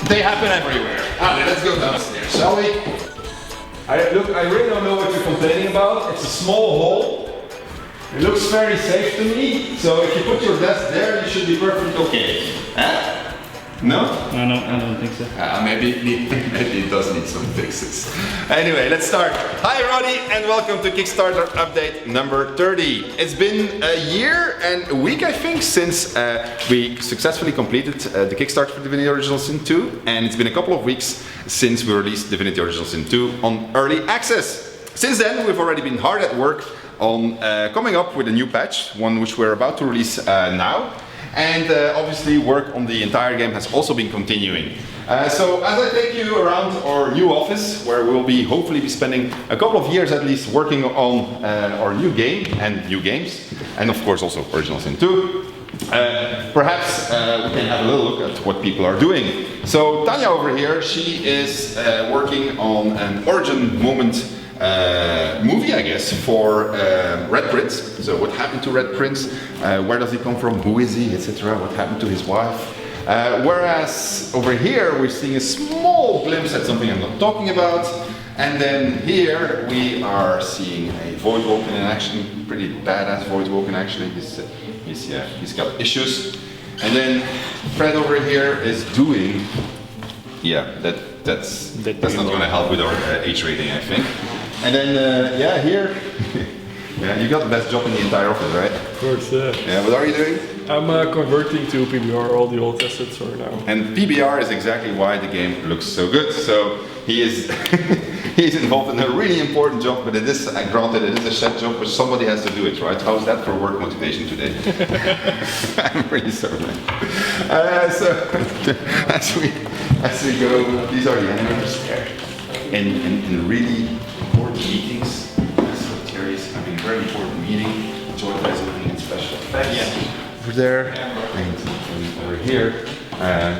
They happen everywhere. Let's go downstairs, shall we? Look, I really don't know what you're complaining about. It's a small hall. It looks very safe to me. So if you put your desk there, you should be perfectly okay. Huh? No? No, I don't think so. Maybe it does need some fixes. Anyway, let's start. Hi Roddy, and welcome to Kickstarter update number 30. It's been a year and a week, I think, since we successfully completed the Kickstarter for Divinity Original Sin 2, and it's been a couple of weeks since we released Divinity Original Sin 2 on early access. Since then, we've already been hard at work on coming up with a new patch, one which we're about to release now. And obviously work on the entire game has also been continuing. So as I take you around our new office, where we'll be hopefully be spending a couple of years at least working on our new game and new games, and of course also Original Sin 2, perhaps we can have a little look at what people are doing. So Tanya over here, she is working on an origin moment movie, I guess, for Red Prince. So what happened to Red Prince, where does he come from, who is he, etc., what happened to his wife. Whereas over here we're seeing a small glimpse at something I'm not talking about, and then here we are seeing a Void Walk in action, pretty badass Void Walk in actually. He's got issues. And then Fred over here is doing, that's not going to help with our H rating, I think. And then, here, you got the best job in the entire office, right? Of course, yeah. Yeah, what are you doing? I'm converting to PBR all the old assets for now. And PBR is exactly why the game looks so good. So he is he's involved in a really important job, but it is, granted, it is a shed job, but somebody has to do it, right? How's that for work motivation today? I'm really sorry. So as we go, these are the animators there. In really important meetings, so Terry's having a very important meeting. Joy is looking at special effects over there and over here.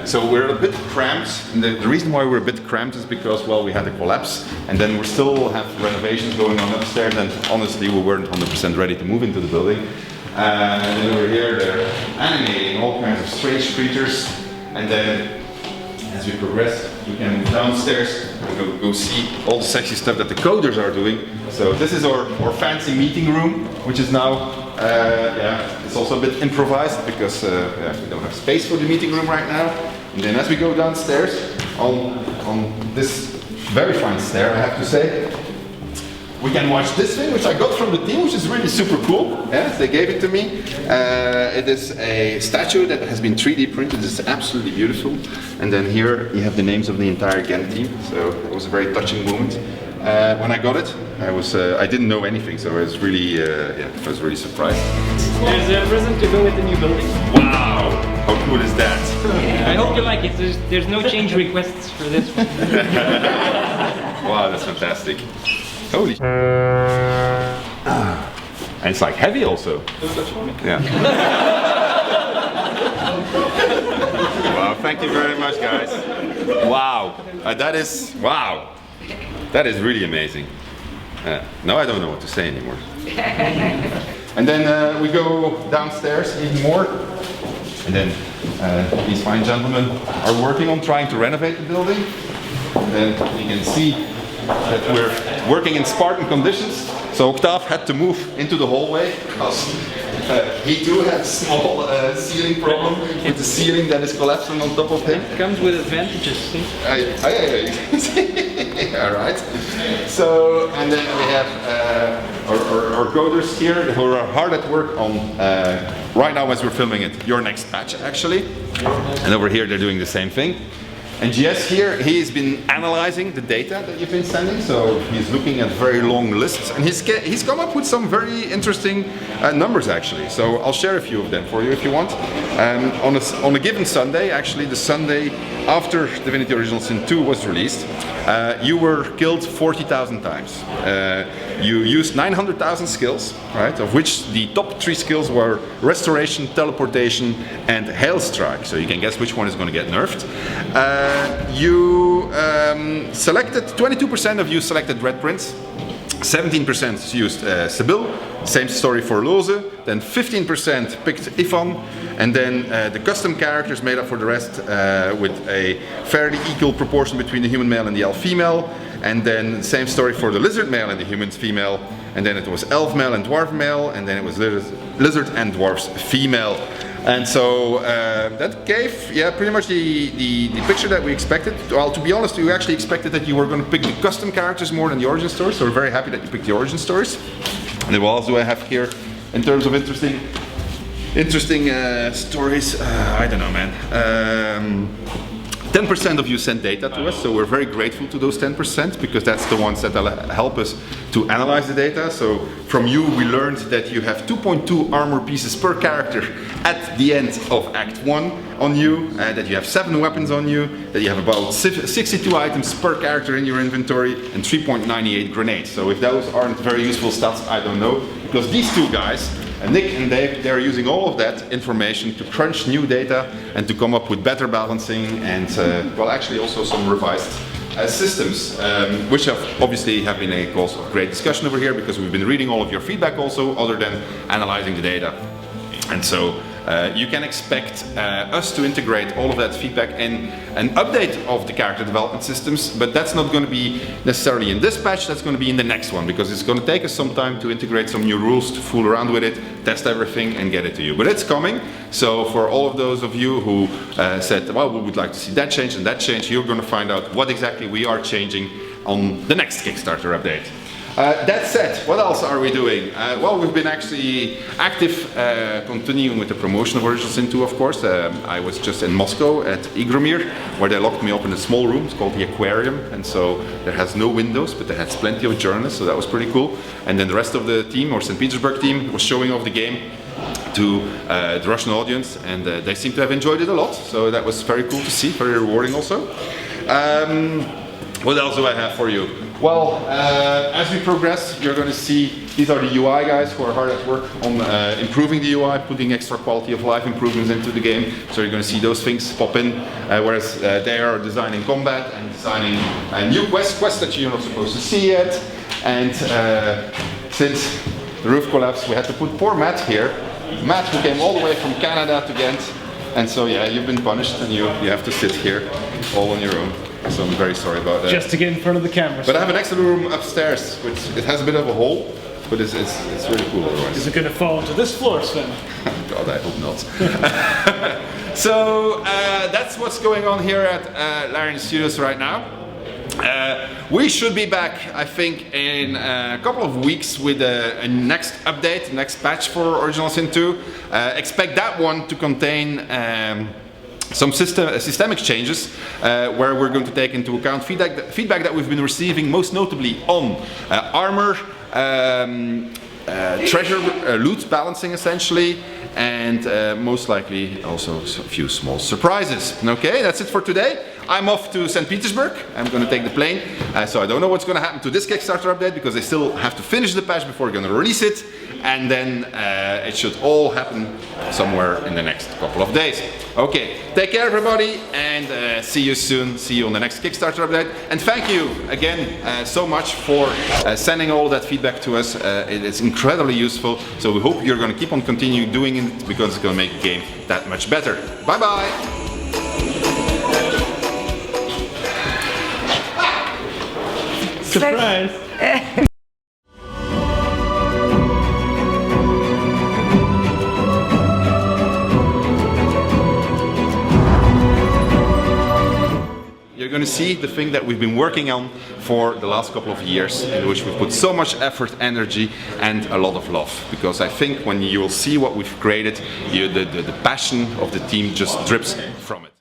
So we're a bit cramped. And the reason why we're a bit cramped is because, well, we had a collapse, and then we still have renovations going on upstairs, and honestly, we weren't 100% ready to move into the building. And then over here, they're animating all kinds of strange creatures, and then as we progress, we can move downstairs and go see all the sexy stuff that the coders are doing. So this is our fancy meeting room, which is now, it's also a bit improvised because we don't have space for the meeting room right now. And then as we go downstairs on this very fine stair, I have to say, we can watch this thing, which I got from the team, which is really super cool. Yeah, they gave it to me. It is a statue that has been 3D printed. It's absolutely beautiful. And then here you have the names of the entire Gent team. So it was a very touching moment. When I got it, I didn't know anything, so I was really, I was really surprised. There's a present to go with the new building. Wow, how cool is that? I hope you like it. There's no change requests for this one. Wow, that's fantastic. Holy and it's like heavy also. Yeah. Wow, thank you very much, guys. Wow, that is really amazing. Now I don't know what to say anymore. And then we go downstairs even more. And then these fine gentlemen are working on trying to renovate the building. And then you can see that we're working in Spartan conditions. So Octave had to move into the hallway because he too had a small ceiling problem with the ceiling that is collapsing on top of him. It comes with advantages. See? Alright. So, and then we have our coders here who are hard at work on, right now as we're filming it, your next patch actually. And over here they're doing the same thing. And GS here, he's been analyzing the data that you've been sending, so he's looking at very long lists, and he's come up with some very interesting numbers actually. So I'll share a few of them for you if you want. On a given Sunday, actually the Sunday after Divinity Original Sin 2 was released, you were killed 40,000 times. You used 900,000 skills, right? Of which the top 3 skills were Restoration, Teleportation, and Hail Strike. So you can guess which one is going to get nerfed. You selected 22% of you selected Red Prince, 17% used Sibyl, Same story for Lose, then 15% picked Ifan, and then the custom characters made up for the rest with a fairly equal proportion between the human male and the elf female, and then same story for the lizard male and the human female, and then it was elf male and dwarf male, and then it was lizard and dwarfs female. And so that gave, pretty much the picture that we expected. Well, to be honest, we actually expected that you were going to pick the custom characters more than the origin stories, so we're very happy that you picked the origin stories. And then what else do I have here in terms of interesting stories? I don't know, man. 10% of you sent data to us, so we're very grateful to those 10% because that's the ones that help us to analyze the data. So from you we learned that you have 2.2 armor pieces per character at the end of Act 1 on you, that you have 7 weapons on you, that you have about 62 items per character in your inventory, and 3.98 grenades. So if those aren't very useful stats, I don't know, because these two guys, Nick and Dave, they're using all of that information to crunch new data and to come up with better balancing and, well, actually also some revised systems, which have obviously been a cause of great discussion over here because we've been reading all of your feedback also, other than analyzing the data. And so you can expect us to integrate all of that feedback in an update of the character development systems, but that's not going to be necessarily in this patch, that's going to be in the next one, because it's going to take us some time to integrate some new rules, to fool around with it, test everything and get it to you. But it's coming, so for all of those of you who said, well, we would like to see that change and that change, you're going to find out what exactly we are changing on the next Kickstarter update. That said, what else are we doing? Well, we've been actually active, continuing with the promotional versions into, of course. I was just in Moscow at Igromir, where they locked me up in a small room. It's called the Aquarium, and so there has no windows, but there has plenty of journalists, so that was pretty cool. And then the rest of the team, or St. Petersburg team, was showing off the game to the Russian audience, and they seem to have enjoyed it a lot. So that was very cool to see, very rewarding also. What else do I have for you? Well, as we progress, you're going to see these are the UI guys who are hard at work on improving the UI, putting extra quality of life improvements into the game. So you're going to see those things pop in, whereas they are designing combat and designing new quests that you're not supposed to see yet. And since the roof collapsed, we had to put poor Matt here. Matt, who came all the way from Canada to Gent. And so yeah, you've been punished and you have to sit here all on your own. So I'm very sorry about that. Just to get in front of the camera. But I have an extra room upstairs, which it has a bit of a hole, but it's really cool otherwise. Is it going to fall into this floor, Sven? God, I hope not. So that's what's going on here at Larian Studios right now. We should be back, I think, in a couple of weeks with a next update, next patch for Original Sin 2. Expect that one to contain some systemic changes where we're going to take into account feedback that we've been receiving, most notably on armor, treasure loot balancing essentially, and most likely also a few small surprises. Okay, that's it for today. I'm off to St. Petersburg. I'm going to take the plane, so I don't know what's going to happen to this Kickstarter update because they still have to finish the patch before we're going to release it, and then it should all happen somewhere in the next couple of days. Okay, take care everybody, and see you soon. See you on the next Kickstarter update. And thank you again so much for sending all that feedback to us. It is incredibly useful, so we hope you're going to keep on continuing doing it because it's going to make the game that much better. Bye bye! Surprise! You're going to see the thing that we've been working on for the last couple of years, in which we've put so much effort, energy, and a lot of love. Because I think when you will see what we've created, the passion of the team just drips from it.